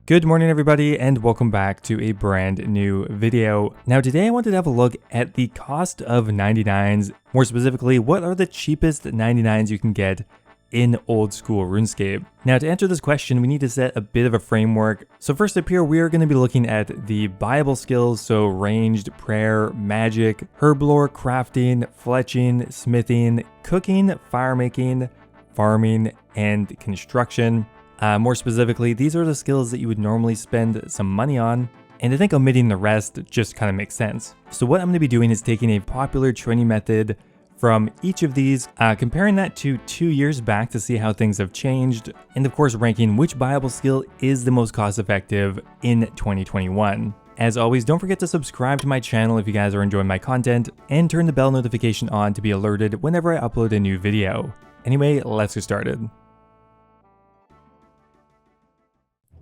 Good morning everybody and welcome back to a brand new video. Now today I wanted to have a look at the cost of 99s, more specifically what are the cheapest 99s you can get in old school RuneScape. Now to answer this question we need to set a bit of a framework. So first up here we are going to be looking at the buyable skills, so ranged, prayer, magic, herblore, crafting, fletching, smithing, cooking, fire making, farming, and construction. More specifically, these are the skills that you would normally spend some money on, and I think omitting the rest just kind of makes sense. So what I'm going to be doing is taking a popular training method from each of these, comparing that to 2 years back to see how things have changed, and of course ranking which buyable skill is the most cost effective in 2021. As always, don't forget to subscribe to my channel if you guys are enjoying my content, and turn the bell notification on to be alerted whenever I upload a new video. Anyway, let's get started.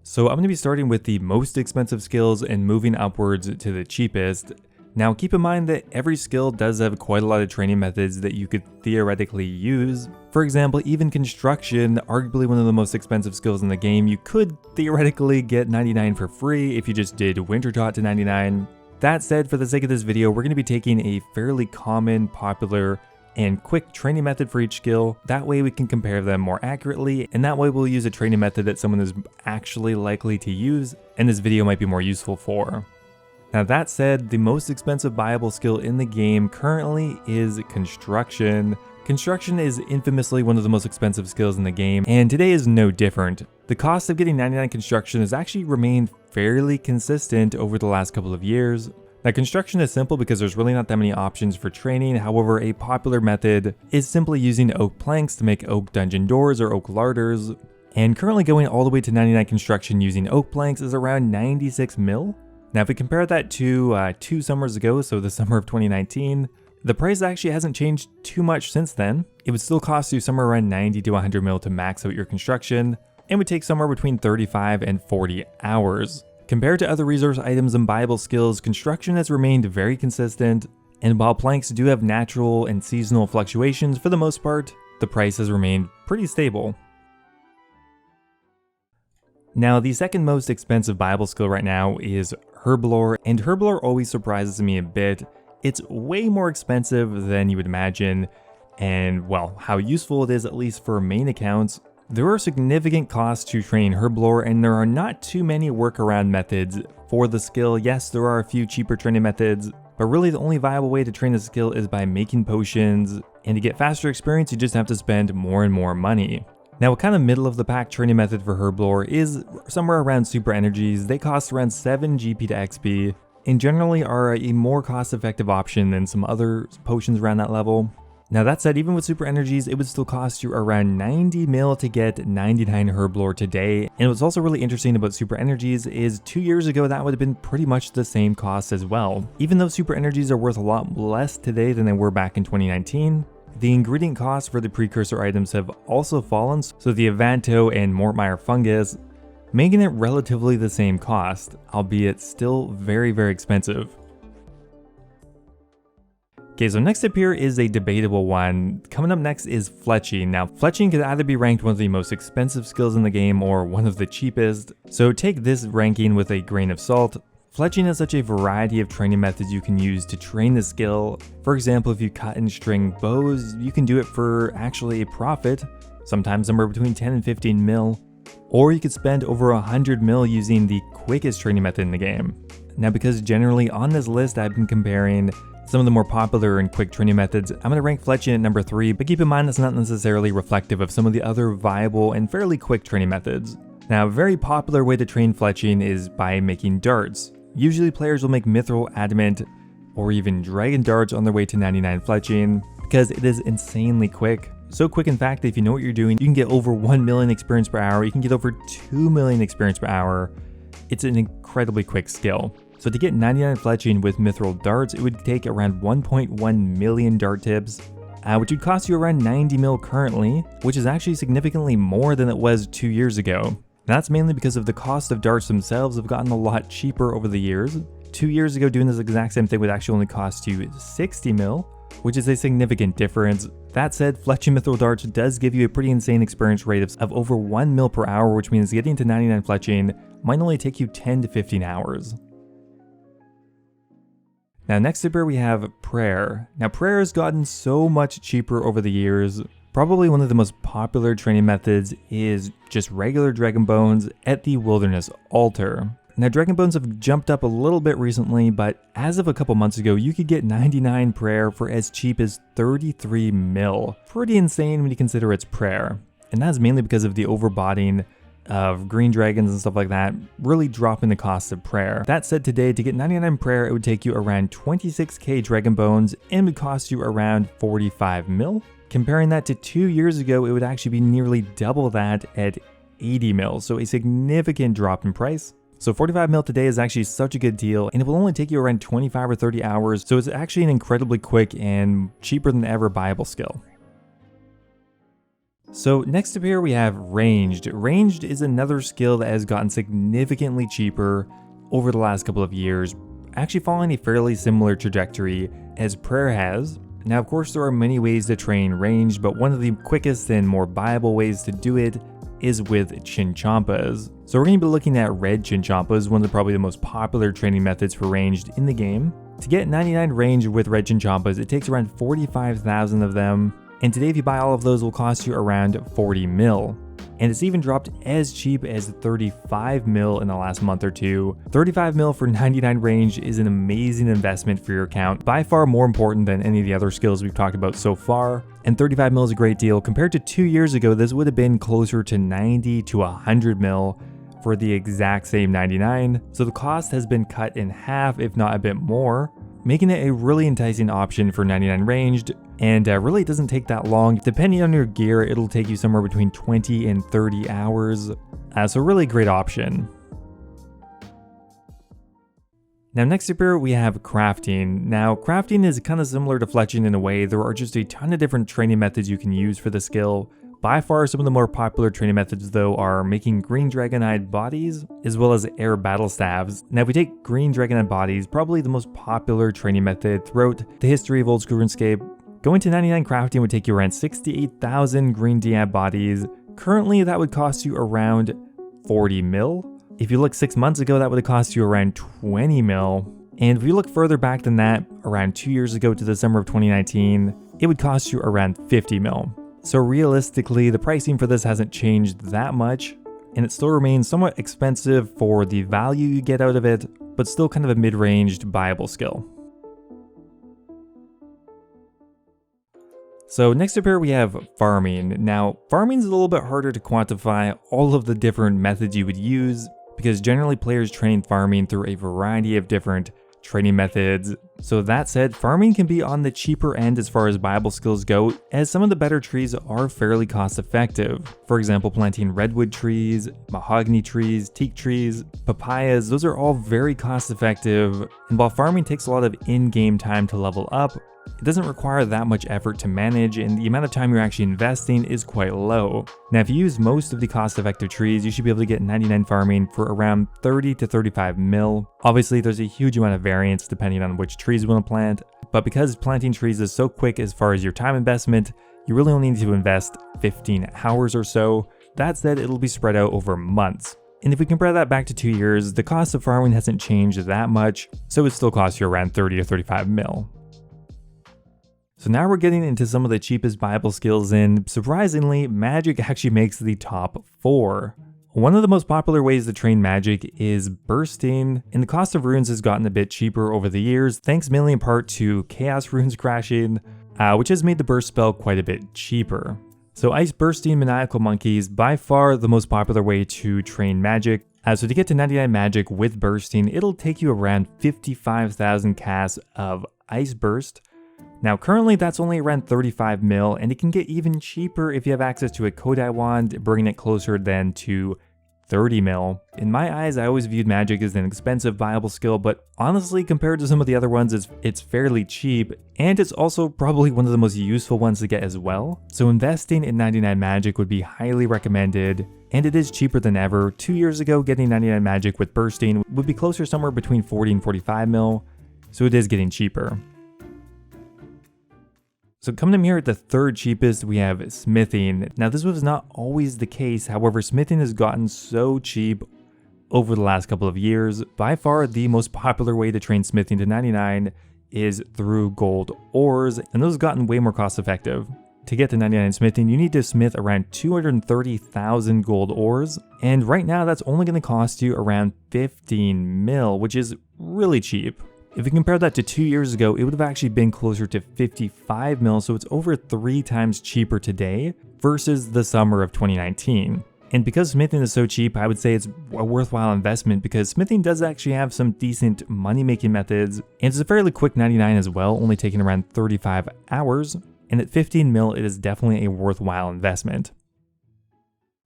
So I'm going to be starting with the most expensive skills and moving upwards to the cheapest. Now keep in mind that every skill does have quite a lot of training methods that you could theoretically use. For example, even construction, arguably one of the most expensive skills in the game, you could theoretically get 99 for free if you just did Wintertot to 99. That said, for the sake of this video, we're going to be taking a fairly common, popular, and quick training method for each skill. That way we can compare them more accurately, and that way we'll use a training method that someone is actually likely to use and this video might be more useful for. Now that said, the most expensive buyable skill in the game currently is construction. Construction is infamously one of the most expensive skills in the game, and today is no different. The cost of getting 99 construction has actually remained fairly consistent over the last couple of years. Now construction is simple because there's really not that many options for training. However, a popular method is simply using oak planks to make oak dungeon doors or oak larders. And currently going all the way to 99 construction using oak planks is around 96 mil. Now if we compare that to 2 summers ago, so the summer of 2019, the price actually hasn't changed too much since then. It would still cost you somewhere around 90 to 100 mil to max out your construction, and would take somewhere between 35 and 40 hours. Compared to other resource items and buyable skills, construction has remained very consistent, and while planks do have natural and seasonal fluctuations, for the most part, the price has remained pretty stable. Now, the second most expensive buyable skill right now is herblore, and herblore always surprises me a bit. It's way more expensive than you would imagine, and well, how useful it is, at least for main accounts. There are significant costs to train herblore, and there are not too many workaround methods for the skill. Yes, there are a few cheaper training methods, but really the only viable way to train the skill is by making potions, and to get faster experience you just have to spend more and more money. Now a kind of middle of the pack training method for herblore is somewhere around super energies. They cost around 7 GP to XP, and generally are a more cost effective option than some other potions around that level. Now that said, even with super energies, it would still cost you around 90 mil to get 99 herblore today. And what's also really interesting about super energies is 2 years ago that would have been pretty much the same cost as well. Even though super energies are worth a lot less today than they were back in 2019, the ingredient costs for the precursor items have also fallen, so the Avanto and Mortmire fungus, making it relatively the same cost, albeit still very, very expensive. Okay, so next up here is a debatable one. Coming up next is fletching. Now, fletching could either be ranked one of the most expensive skills in the game or one of the cheapest, so take this ranking with a grain of salt. Fletching has such a variety of training methods you can use to train the skill. For example, if you cut and string bows, you can do it for actually a profit, sometimes somewhere between 10 and 15 mil, or you could spend over 100 mil using the quickest training method in the game. Now, because generally on this list I've been comparing some of the more popular and quick training methods, I'm going to rank fletching at number 3, but keep in mind that's not necessarily reflective of some of the other viable and fairly quick training methods. Now, a very popular way to train fletching is by making darts. Usually players will make mithril, adamant, or even dragon darts on their way to 99 fletching, because it is insanely quick. So quick in fact that if you know what you're doing, you can get over 1 million experience per hour, you can get over 2 million experience per hour. It's an incredibly quick skill. So to get 99 fletching with mithril darts, it would take around 1.1 million dart tips, which would cost you around 90 mil currently, which is actually significantly more than it was 2 years ago. That's mainly because of the cost of darts themselves have gotten a lot cheaper over the years. 2 years ago, doing this exact same thing would actually only cost you 60 mil, which is a significant difference. That said, fletching mithril darts does give you a pretty insane experience rate of over 1 mil per hour, which means getting to 99 fletching might only take you 10 to 15 hours. Now next up here we have Prayer. Now Prayer has gotten so much cheaper over the years. Probably one of the most popular training methods is just regular Dragon Bones at the Wilderness Altar. Now Dragon Bones have jumped up a little bit recently, but as of a couple months ago, you could get 99 Prayer for as cheap as 33 mil. Pretty insane when you consider it's Prayer. And that's mainly because of the overbotting of green dragons and stuff like that, really dropping the cost of Prayer. That said, today to get 99 Prayer, it would take you around 26k Dragon Bones and would cost you around 45 mil. Comparing that to 2 years ago, it would actually be nearly double that at 80 mil, so a significant drop in price. So 45 mil today is actually such a good deal, and it will only take you around 25 or 30 hours, so it's actually an incredibly quick and cheaper than ever buyable skill. So next up here we have Ranged. Ranged is another skill that has gotten significantly cheaper over the last couple of years, actually following a fairly similar trajectory as Prayer has. Now of course there are many ways to train Ranged, but one of the quickest and more viable ways to do it is with Chinchompas. So we're going to be looking at Red Chinchompas, one of probably the most popular training methods for Ranged in the game. To get 99 Ranged with Red Chinchompas, it takes around 45,000 of them. And today if you buy all of those, it will cost you around 40 mil. And it's even dropped as cheap as 35 mil in the last month or two. 35 mil for 99 range is an amazing investment for your account, by far more important than any of the other skills we've talked about so far. And 35 mil is a great deal. Compared to 2 years ago, this would have been closer to 90 to 100 mil for the exact same 99. So the cost has been cut in half, if not a bit more, making it a really enticing option for 99 ranged. And really it doesn't take that long. Depending on your gear, it'll take you somewhere between 20 and 30 hours. So really great option. Now next up here we have crafting. Now crafting is kind of similar to fletching in a way. There are just a ton of different training methods you can use for the skill. By far some of the more popular training methods though are making green dragonite bodies as well as air battle staves. Now if we take green dragonite bodies, probably the most popular training method throughout the history of old school RuneScape, going to 99 crafting would take you around 68,000 green Diab bodies. Currently that would cost you around 40 mil. If you look 6 months ago, that would have cost you around 20 mil. And if you look further back than that, around 2 years ago to the summer of 2019, it would cost you around 50 mil. So realistically, the pricing for this hasn't changed that much, and it still remains somewhat expensive for the value you get out of it, but still kind of a mid-ranged viable skill. So next up here we have farming. Now farming is a little bit harder to quantify all of the different methods you would use, because generally players train farming through a variety of different training methods. So that said, farming can be on the cheaper end as far as viable skills go, as some of the better trees are fairly cost effective. For example, planting redwood trees, mahogany trees, teak trees, papayas, those are all very cost effective. And while farming takes a lot of in-game time to level up, it doesn't require that much effort to manage, and the amount of time you're actually investing is quite low. Now if you use most of the cost-effective trees, you should be able to get 99 farming for around 30 to 35 mil. Obviously there's a huge amount of variance depending on which trees you want to plant, but because planting trees is so quick as far as your time investment, you really only need to invest 15 hours or so. That said, it'll be spread out over months. And if we compare that back to 2 years, the cost of farming hasn't changed that much, so it still costs you around 30 to 35 mil. So now we're getting into some of the cheapest viable skills, and surprisingly, magic actually makes the top 4. One of the most popular ways to train magic is bursting, and the cost of runes has gotten a bit cheaper over the years, thanks mainly in part to chaos runes crashing, which has made the burst spell quite a bit cheaper. So ice bursting maniacal monkeys, by far the most popular way to train magic. So to get to 99 magic with bursting, it'll take you around 55,000 casts of ice burst. Now currently that's only around 35 mil, and it can get even cheaper if you have access to a Kodai wand, bringing it closer then to 30 mil. In my eyes, I always viewed magic as an expensive viable skill, but honestly compared to some of the other ones, it's fairly cheap, and it's also probably one of the most useful ones to get as well. So investing in 99 magic would be highly recommended, and it is cheaper than ever. 2 years ago, getting 99 magic with bursting would be closer somewhere between 40 and 45 mil, so it is getting cheaper. So coming in here at the third cheapest, we have smithing. Now this was not always the case, however smithing has gotten so cheap over the last couple of years, by far the most popular way to train smithing to 99 is through gold ores, and those have gotten way more cost effective. To get to 99 smithing, you need to smith around 230,000 gold ores, and right now that's only going to cost you around 15 mil, which is really cheap. If you compare that to 2 years ago, it would have actually been closer to 55 mil, so it's over 3 times cheaper today versus the summer of 2019. And because smithing is so cheap, I would say it's a worthwhile investment because smithing does actually have some decent money-making methods, and it's a fairly quick 99 as well, only taking around 35 hours, and at 15 mil, it is definitely a worthwhile investment.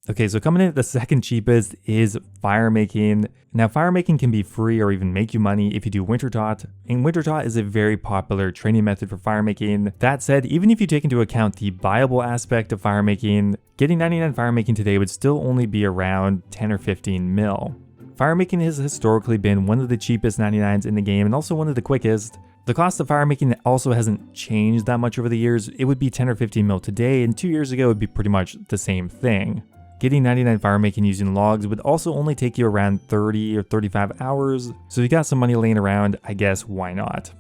Okay, so coming in at the second cheapest is fire making. Now, fire making can be free or even make you money if you do Wintertot, and Wintertot is a very popular training method for fire making. That said, even if you take into account the buyable aspect of fire making, getting 99 fire making today would still only be around 10 or 15 mil. Fire making has historically been one of the cheapest 99s in the game and also one of the quickest. The cost of fire making also hasn't changed that much over the years. It would be 10 or 15 mil today, and 2 years ago it would be pretty much the same thing. Getting 99 fire making using logs would also only take you around 30 or 35 hours, so if you got some money laying around, I guess why not?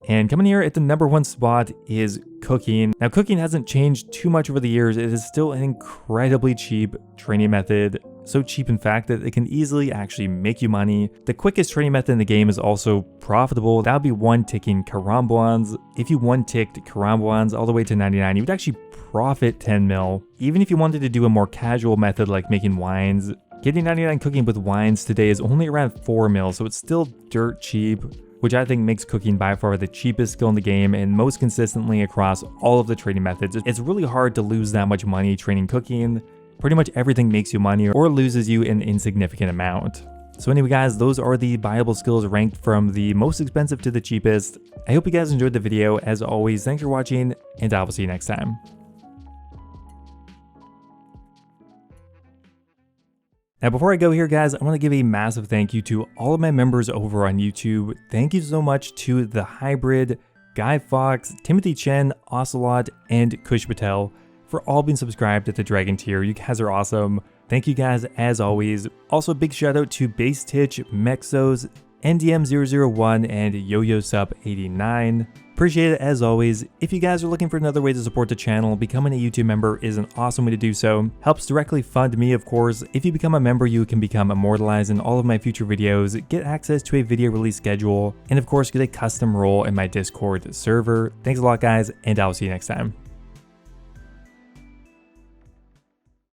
And coming here at the number 1 spot is cooking. Now, cooking hasn't changed too much over the years. It is still an incredibly cheap training method. So cheap, in fact, that it can easily actually make you money. The quickest training method in the game is also profitable. That would be one-ticking Karambwans. If you one-ticked Karambwans all the way to 99, you would actually profit 10 mil. Even if you wanted to do a more casual method like making wines, getting 99 cooking with wines today is only around 4 mil, so it's still dirt cheap, which I think makes cooking by far the cheapest skill in the game and most consistently across all of the training methods. It's really hard to lose that much money training cooking. Pretty much everything makes you money or loses you an insignificant amount. So anyway guys, those are the viable skills ranked from the most expensive to the cheapest. I hope you guys enjoyed the video. As always, thanks for watching, and I will see you next time. Now before I go here guys, I want to give a massive thank you to all of my members over on YouTube. Thank you so much to The Hybrid, Guy Fox, Timothy Chen, Ocelot, and Kush Patel for all being subscribed at the Dragon tier. You guys are awesome. Thank you guys as always. Also a big shout out to Base Titch, Mexos, NDM001, and YoYoSup89. Appreciate it as always. If you guys are looking for another way to support the channel, becoming a YouTube member is an awesome way to do so. Helps directly fund me, of course. If you become a member, you can become immortalized in all of my future videos, get access to a video release schedule, and of course get a custom role in my Discord server. Thanks a lot guys, and I'll see you next time.